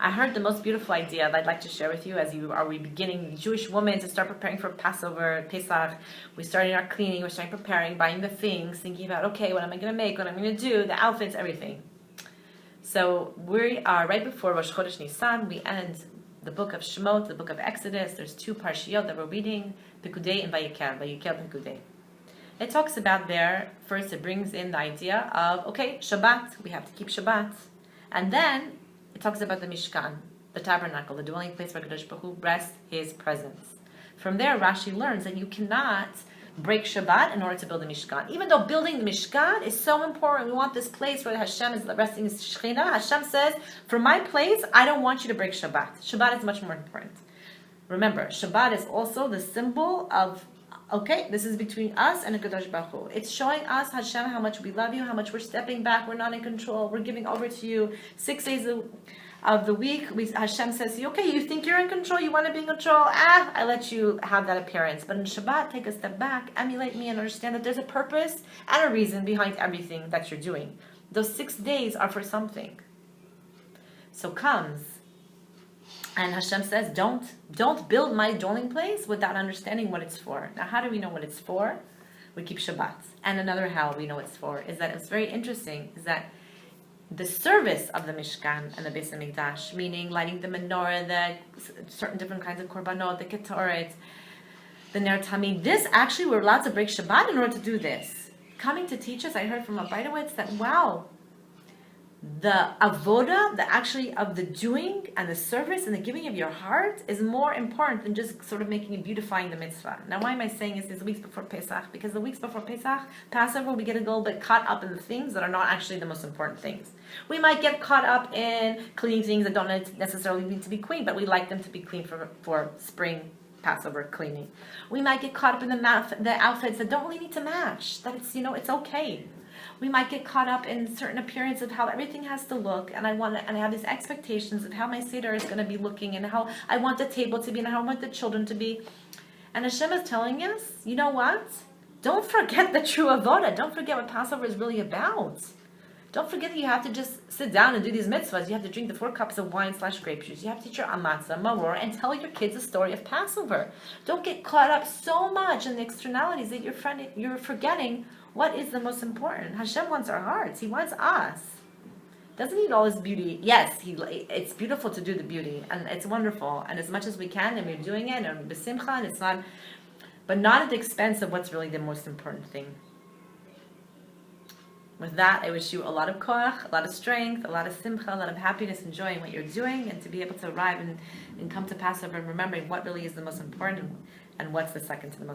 I heard the most beautiful idea that I'd like to share with you as you are we beginning, Jewish women, to start preparing for Passover, Pesach. We started our cleaning, we're starting preparing, buying the things, thinking about, okay, what am I going to make, what I'm going to do, the outfits, everything. So we are right before Rosh Chodesh Nisan. We end the book of Shemot, the book of Exodus. There's 2 parshiyot that we're reading, Pekudei and Vayikel, Pekudei. It talks about there, first it brings in the idea of, okay, Shabbat, we have to keep Shabbat. And then it talks about the Mishkan, the tabernacle, the dwelling place where Kadosh Baruch Hu rests his presence. From there, Rashi learns that you cannot break Shabbat in order to build the Mishkan. Even though building the Mishkan is so important, we want this place where Hashem is resting his Shekhinah. Hashem says, for my place, I don't want you to break Shabbat. Shabbat is much more important. Remember, Shabbat is also the symbol of, okay, this is between us and Kadosh Baruch Hu. It's showing us, Hashem, how much we love you, how much we're stepping back, we're not in control, we're giving over to you. 6 days of the week, Hashem says to you, okay, you think you're in control, you want to be in control, I let you have that appearance. But in Shabbat, take a step back, emulate me, and understand that there's a purpose and a reason behind everything that you're doing. Those 6 days are for something. So comes, and Hashem says, don't build my dwelling place without understanding what it's for. Now, how do we know what it's for? We keep Shabbat. And another how we know it's for is that it's very interesting, is that the service of the Mishkan and the Beis HaMikdash, meaning lighting the menorah, the certain different kinds of korbanot, the ketoret, the ner tamid, this actually we're allowed to break Shabbat in order to do this. Coming to teach us, I heard from a Breitowitz that, wow, the avoda, the actually of the doing and the service and the giving of your heart is more important than just sort of making and beautifying the mitzvah. Now, why am I saying this? It's the weeks before Pesach, because the weeks before Pesach, Passover, we get a little bit caught up in the things that are not actually the most important things. We might get caught up in cleaning things that don't necessarily need to be clean, but we like them to be clean for spring Passover cleaning. We might get caught up in the outfits that don't really need to match. That it's, it's okay. We might get caught up in certain appearance of how everything has to look, and I have these expectations of how my Seder is going to be looking, and how I want the table to be, and how I want the children to be. And Hashem is telling us, you know what? Don't forget the true avoda. Don't forget what Passover is really about. Don't forget that you have to just sit down and do these mitzvahs. You have to drink the 4 cups of wine / grape juice. You have to teach your amatzah, maror, and tell your kids the story of Passover. Don't get caught up so much in the externalities that you're forgetting what is the most important. Hashem wants our hearts. He wants us. Doesn't need all his beauty. Yes, it's beautiful to do the beauty, and it's wonderful. And as much as we can, and we're doing it, and b'simcha, and it's not, but not at the expense of what's really the most important thing. With that, I wish you a lot of koach, a lot of strength, a lot of simcha, a lot of happiness, enjoying what you're doing, and to be able to arrive and come to Passover and remembering what really is the most important and what's the second to the most